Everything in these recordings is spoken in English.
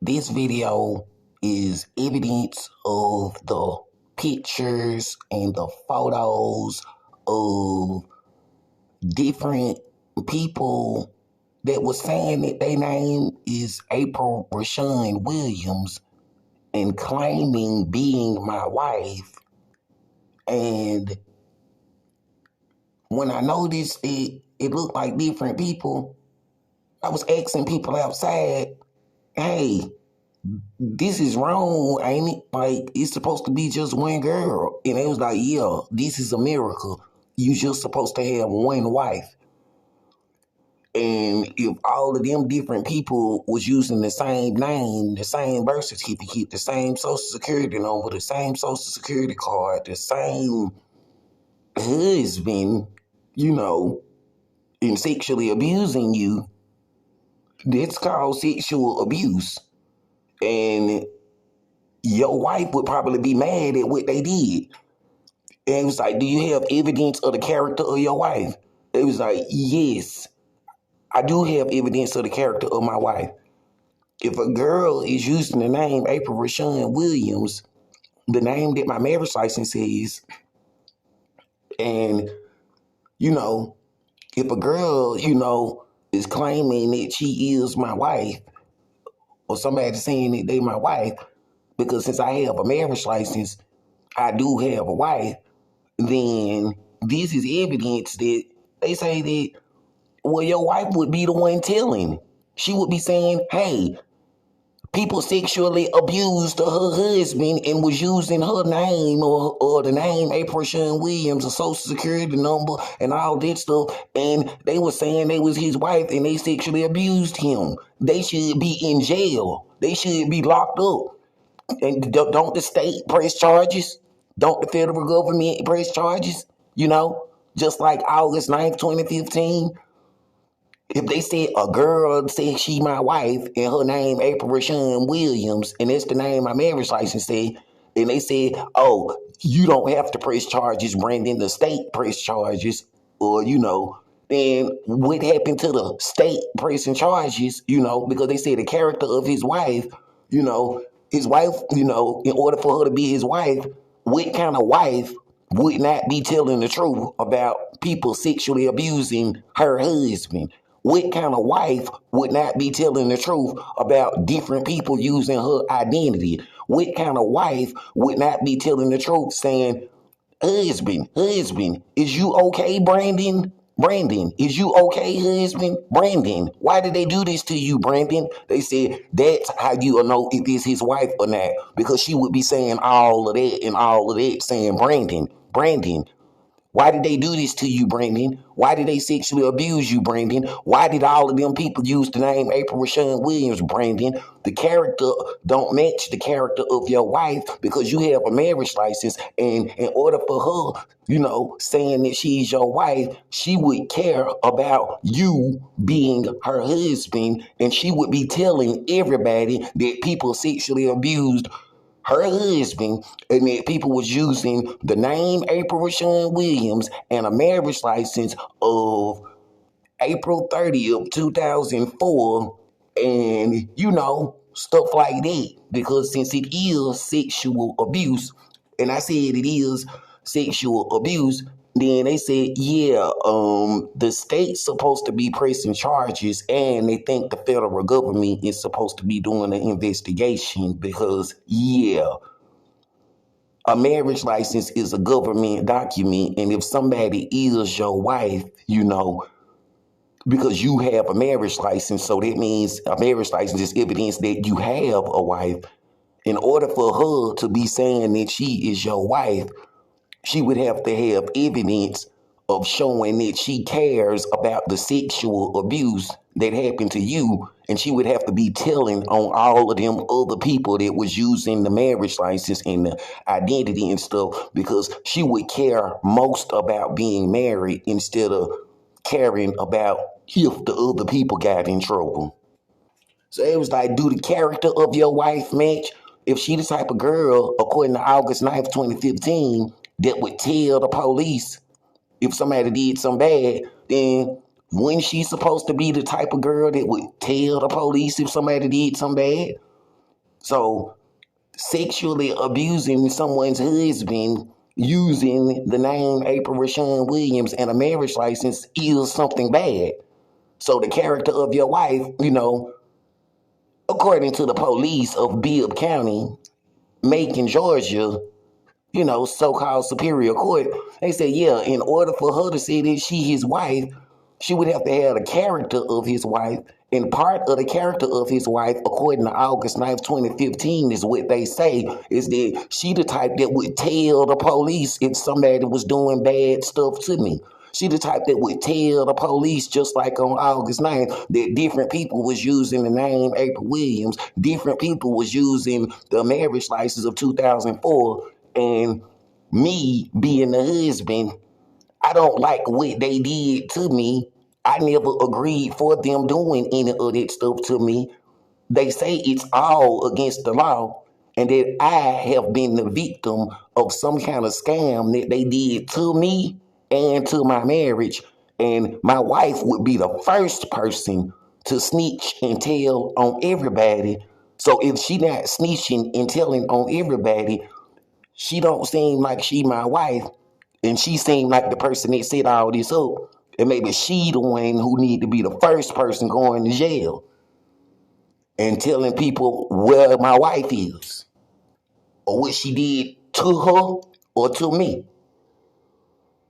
This video is evidence of the pictures and the photos of different people that was saying that their name is April RASHON Williams and claiming being my wife. And when I noticed it looked like different people, I was asking people outside, hey, this is wrong, ain't it? Like, it's supposed to be just one girl. And they was like, yeah, this is a miracle. You just supposed to have one wife. And if all of them different people was using the same name, the same birth certificate, the same social security number, the same social security card, the same husband, and sexually abusing you, that's called sexual abuse. And your wife would probably be mad at what they did. And it was like, do you have evidence of the character of your wife? It was like, yes, I do have evidence of the character of my wife. If a girl is using the name April RASHON Williams, the name that my marriage license says, and, if a girl, is claiming that she is my wife, or somebody saying that they my wife, because since I have a marriage license, I do have a wife, then this is evidence that they say that, well, your wife would be the one telling. She would be saying, hey, people sexually abused her husband and was using her name or the name April RASHON Williams, a social security number and all that stuff. And they were saying they was his wife and they sexually abused him. They should be in jail. They should be locked up. And don't the state press charges? Don't the federal government press charges? Just like August 9th, 2015. If they said a girl said she my wife and her name April RASHON Williams, and that's the name my marriage license said, and they said, oh, you don't have to press charges, Brandon, the state press charges, or, then what happened to the state pressing charges, because they said the character of his wife, his wife, in order for her to be his wife, what kind of wife would not be telling the truth about people sexually abusing her husband? What kind of wife would not be telling the truth about different people using her identity? What kind of wife would not be telling the truth saying, husband, is you okay, Brandon? Brandon, is you okay, husband? Brandon, why did they do this to you, Brandon? They said that's how you will know if it's his wife or not, because she would be saying all of that and all of that, saying, Brandon, why did they do this to you, Brandon? Why did they sexually abuse you, Brandon? Why did all of them people use the name April RASHON Williams, Brandon? The character don't match the character of your wife because you have a marriage license. And in order for her, saying that she's your wife, she would care about you being her husband. And she would be telling everybody that people sexually abused her husband, and that people was using the name April RASHON Williams and a marriage license of April 30th, 2004, and, stuff like that. Because since it is sexual abuse, and I said it is sexual abuse, then they said, yeah, the state's supposed to be pressing charges, and they think the federal government is supposed to be doing an investigation because, yeah, a marriage license is a government document, and if somebody is your wife, because you have a marriage license, so that means a marriage license is evidence that you have a wife. In order for her to be saying that she is your wife, she would have to have evidence of showing that she cares about the sexual abuse that happened to you. And she would have to be telling on all of them other people that was using the marriage license and the identity and stuff, because she would care most about being married instead of caring about if the other people got in trouble. So it was like, do the character of your wife match? If she the type of girl, according to August 9th, 2015, that would tell the police if somebody did something bad, then when she's supposed to be the type of girl that would tell the police if somebody did something bad? So sexually abusing someone's husband using the name APRYL Williams and a marriage license is something bad. So the character of your wife, according to the police of Bibb County, Macon, Georgia, so-called Superior Court, they said, yeah, in order for her to say that she his wife, she would have to have the character of his wife. And part of the character of his wife, according to August 9th, 2015, is what they say, is that she the type that would tell the police if somebody was doing bad stuff to me. She the type that would tell the police, just like on August 9th, that different people was using the name April Williams, different people was using the marriage license of 2004, and me being the husband, I don't like what they did to me. I never agreed for them doing any of that stuff to me. They say it's all against the law, and that I have been the victim of some kind of scam that they did to me and to my marriage. And my wife would be the first person to snitch and tell on everybody. So if she not snitching and telling on everybody, she don't seem like she my wife, and she seemed like the person that set all this up. And maybe she the one who need to be the first person going to jail and telling people where my wife is or what she did to her or to me.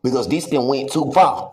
Because this thing went too far.